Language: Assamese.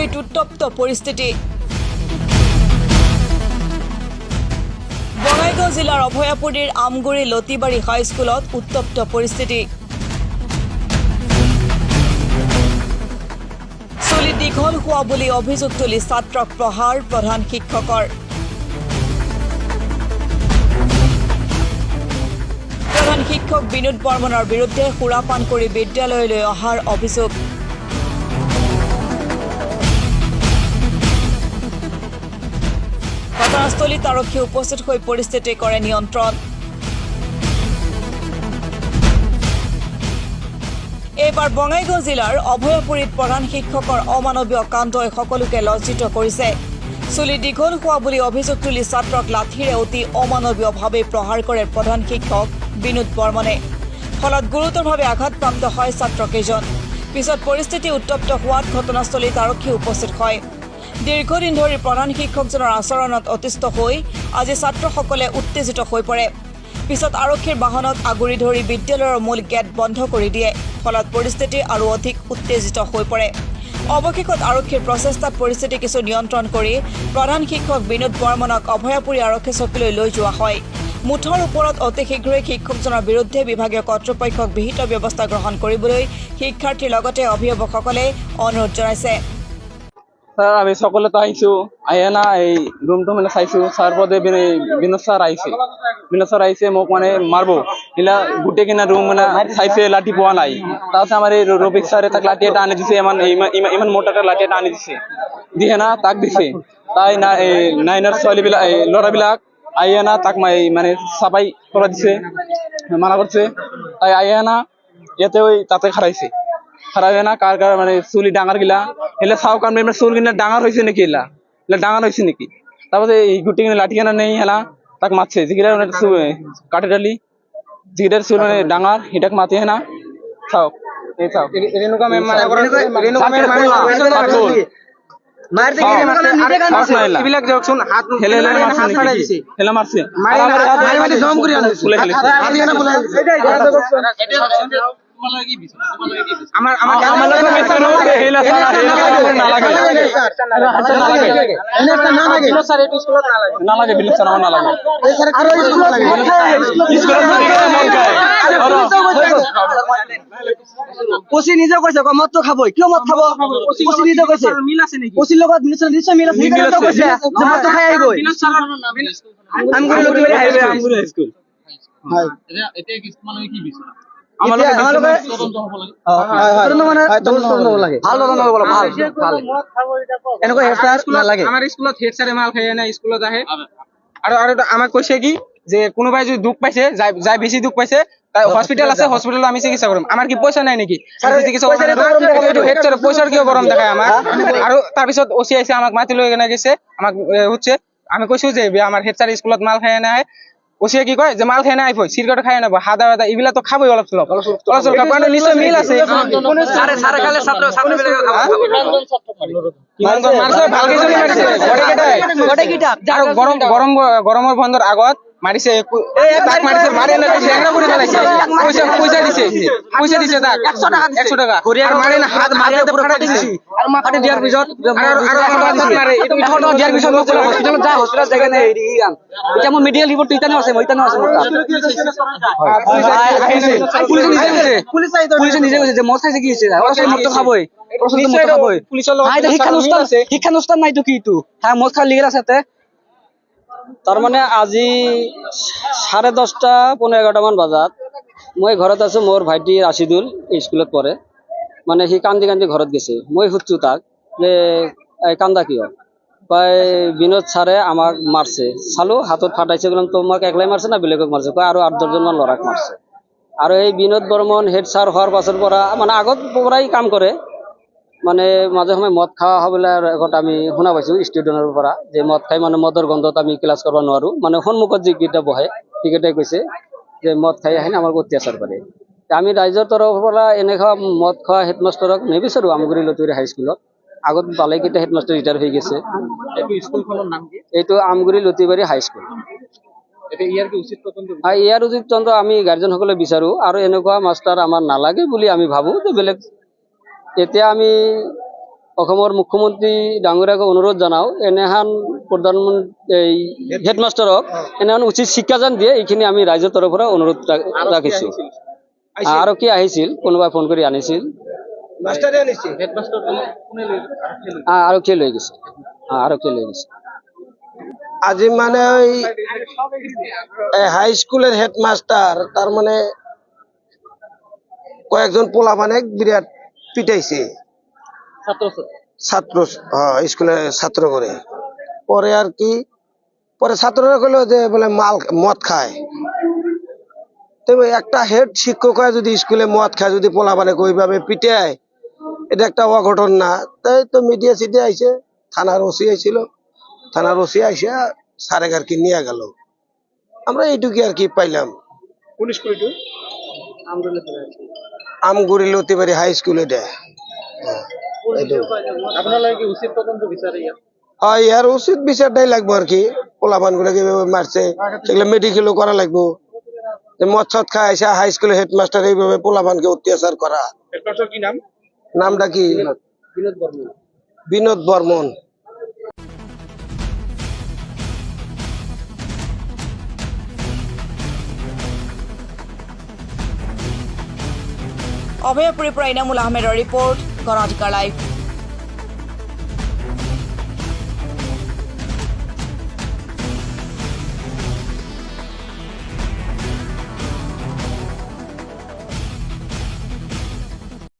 অভয়াপুৰীত উত্তপ্ত পৰিস্থিতি। বঙাইগাঁও জিলাৰ অভয়াপুৰীৰ আমগুৰি লতিবাৰী হাইস্কুলত উত্তপ্ত পৰিস্থিতি। চুলি দীঘল হোৱা বুলি অভিযোগ তুলি ছাত্ৰক প্ৰহাৰ প্ৰধান শিক্ষকৰ। প্ৰধান শিক্ষক বিনোদ বৰ্মনৰ বিৰুদ্ধে সুৰাপান কৰি বিদ্যালয়লৈ অহাৰ অভিযোগ। ঘটনাস্থলীত আৰক্ষী উপস্থিত হৈ পৰিস্থিতি কৰে নিয়ন্ত্ৰণ। এইবাৰ বঙাইগাঁও জিলাৰ অভয়াপুৰীত প্ৰধান শিক্ষকৰ অমানৱীয় কাণ্ডই সকলোকে লজ্জিত কৰিছে। চুলি দীঘল হোৱা বুলি অভিযোগ তুলি ছাত্ৰক লাঠিৰে অতি অমানৱীয়ভাৱে প্ৰহাৰ কৰে প্ৰধান শিক্ষক বিনোদ বৰ্মনে। ফলত গুৰুতৰভাৱে আঘাতপ্ৰাপ্ত হয় ছাত্ৰকেইজন। পিছত পৰিস্থিতি উত্তপ্ত হোৱাত ঘটনাস্থলীত আৰক্ষী উপস্থিত হয়। দীৰ্ঘদিন ধৰি প্ৰধান শিক্ষকজনৰ আচৰণত অতিষ্ঠ হৈ আজি ছাত্ৰসকলে উত্তেজিত হৈ পৰে। পিছত আৰক্ষীৰ বাহনত আগুৰি ধৰি বিদ্যালয়ৰ মূল গেট বন্ধ কৰি দিয়ে। ফলত পৰিস্থিতি আৰু অধিক উত্তেজিত হৈ পৰে। অৱশেষত আৰক্ষীৰ প্ৰচেষ্টাত পৰিস্থিতি কিছু নিয়ন্ত্ৰণ কৰি প্ৰধান শিক্ষক বিনোদ বৰ্মনক অভয়াপুৰী আৰক্ষী চকীলৈ লৈ যোৱা হয়। মুঠৰ ওপৰত অতি শীঘ্ৰেই শিক্ষকজনৰ বিৰুদ্ধে বিভাগীয় কৰ্তৃপক্ষক বিহিত ব্যৱস্থা গ্ৰহণ কৰিবলৈ শিক্ষাৰ্থীৰ লগতে অভিভাৱকসকলে অনুৰোধ জনাইছে। স্যার আমি সকলেতো আইসু আইয়া না এই রুমটো মানে চাইছো স্যার পদে বিনোদ স্যার আইছে মোক মানে মারবো ইলা গুটে কিনা রুম মানে চাইছে লাঠি পোৱা নাই। তাতে আমার এই রফিক স্যারে তাক লাঠি এটা আনি দিছে, ইমান মোটা একটা লাঠি এটা আনি দিছে, দিয়ে না তাক দিছে। তাই না এই নাইনের ছোৱালীবিলাক ল'ৰাবিলাক আইয়া না তাক মানে চাপাই কৰা দিছে, মানা কৰছে। তাই আইয়া না ইয়াতে ওই তাতে খাৰাইছে না কাৰ মানে চুলি ডাঙৰ গিলা এলে চাও কাৰণ এমনি চুল কিনা ডাঙৰ হয়েছে নাকি এলা ডাঙৰ হয়েছে নাকি। তারপরে এই গুটি কিনা লাঠি কেনা নেই হেলা তাক মারছে যেগুলা কাঠে ডালি যেটার চুল মানে ডাঙৰ এটাক মাতি হেনা চাও এই চাও পচি নিজে কৈছে মদ তো খাবই, কিয় মদ খাব? পচি নিজে কৈছে পচিৰ লগত নিশ্চয় মিল আছে। মদ তো খাই আহিবই। আমগুৰি লতিবাৰী হাইস্কুল আমাক কৈছে কি যে কোনোবাই যদি দুখ পাইছে যাই বেছি দুখ পাইছে হসপিটাল আছে, হসপিটালে আমি চিকিৎসা কৰিম। আমাৰ কি পইচা নাই নেকি? পইচাৰ কিয় গৰম দেখায় আমাক? আৰু তাৰপিছত অচি আহিছে আমাক মাতি লৈ কেনে গৈছে, আমাক সুধছে। আমি কৈছো যে আমাৰ হেড ছাৰ স্কুলত মাল খাই নাই। ওচিয়ে কি কয় যে মাল খাই নাই চিগাৰেট খাই নাব হাদা হাদা এইবিলাক তো খাবই অলপ চলপ নিশ্চয় মিল আছে। গৰমৰ বন্ধৰ আগত মাৰিছে, তাক মাৰিছে, মাৰি পইচা দিছে তাক 100 টাকা মাৰি না হাত মাৰি দিছে। আৰু মাটি দিয়াৰ পিছত হস্পিটালত যায়, হস্পিটাল জেগা নাই এতিয়া মোৰ মেডিকেল ৰিপৰ্ট ইতানো আছে পুলিচে নিজে কৈছে যে মদ খাইছে কি হৈছে মদটো খাবই শিক্ষানুষ্ঠান নাইতো কি মদ খাই লিগেল আছে। তার মানে আজি 10:30 পৌনে 11 মান বজাত মই ঘৰত আছো। মোৰ ভাইটি ৰাছিদুল স্কুলত পঢ়ে, মানে সি কান্দি কান্দি ঘৰত গেছে। মই সুধছো তাক যে কান্দা কিয়? কয় বিনোদ ছাৰে আমাক মাৰছে। চালো হাতত ফাটাইছে, বললাম তোমাক একলাই মাৰছে না বেলেগক মাৰছে? কয় আৰু 8-10 মান ল'ৰাক মাৰছে। আৰু এই বিনোদ বৰ্মন হেড ছাৰ হোৱাৰ পাছৰ পৰা মানে আগত পৰাই কাম কৰে, মানে মাজে সময় মদ খাওয়া হবলে আমি শুনা পাইছো ষ্টুডেন্টৰ পৰা যে মদ খাই মানে মদৰ গন্ধত আমি ক্লাছ কৰিব নোৱাৰো। মানে সন্মুখত যিকেইটা বহে সেইকেইটাই কৈছে যে মদ খাই আহি আমাক অত্যাচাৰ কৰে। আমি ৰাইজৰ তৰফৰ পৰা এনেকুৱা মদ খোৱা হেডমাষ্টাৰক নিবিচাৰো আমগুৰি লতিবাৰী হাইস্কুলত। আগত ভালেকেইটা হেডমাষ্টাৰ ৰিটায়াৰ হৈ গেছে। এইটো আমগুৰি লতিবাৰী হাইস্কুল। ইয়াৰ উচিত তদন্ত আমি গাৰ্জেনসকলে বিচাৰো আৰু এনেকুৱা মাষ্টাৰ আমাৰ নালাগে বুলি আমি ভাবো। যে বেলেগ এতিয়া আমি অসমৰ মুখ্যমন্ত্ৰী ডাঙৰীয়াক অনুৰোধ জনাওঁ এনেহান প্ৰধানমন্ত্ৰী এই হেডমাষ্টাৰক এনেহান উচিত শিক্ষা যেন দিয়ে এইখিনি আমি ৰাইজৰ তৰফৰ পৰা অনুৰোধ ৰাখিছোঁ। আৰক্ষী আহিছিল, কোনোবাই ফোন কৰি আনিছিল, আৰক্ষীয়ে লৈ গৈছে, আৰক্ষীয়ে লৈ গৈছে। আজি মানে ওই হাই স্কুলের হেডমাস্টার তার মানে কয়েকজন পোলা মানে বিরাট পিটাইছে ছাত্র স্কুলের ছাত্র করে পরে আর কি পরে ছাত্ররা কইলো যে বলে মদ খায়। তবে একটা হেড শিক্ষক হয় যদি স্কুলে মদ খায় যদি পোলা মানে ওইভাবে পিটায় এটা একটা অঘটন না। তাই তো মিডিয়া সিটে আইছে, থানার ওসি আইছিল, থানার ওসি আইসা সারেক আর কি নিয়ে গেল। আমরা এইটুকু আর কি পাইলাম। কোন স্কুল এটু? আমগুড়ি লতিবাড়ি হাই স্কুল এটা। আপনার লাগে কি উচিত তদন্ত বিচার ইয়ার উচিত বিচারটাই লাগবো আর কি। পোলাপান গুলো কিভাবে মারছে সেগুলো মেডিকেলও করা লাগবো। মদ সদ খায় আইসা হাই স্কুলের হেডমাস্টার এইভাবে পোলাপানকে অত্যাচার করা। হেডমাস্টার কি নাম? নামটা কি? বিনোদ বর্মন। অভয়াপুৰীৰ পৰা ইনামুল আহমেদৰ ৰিপৰ্ট, গণঅধিকাৰ লাইভ।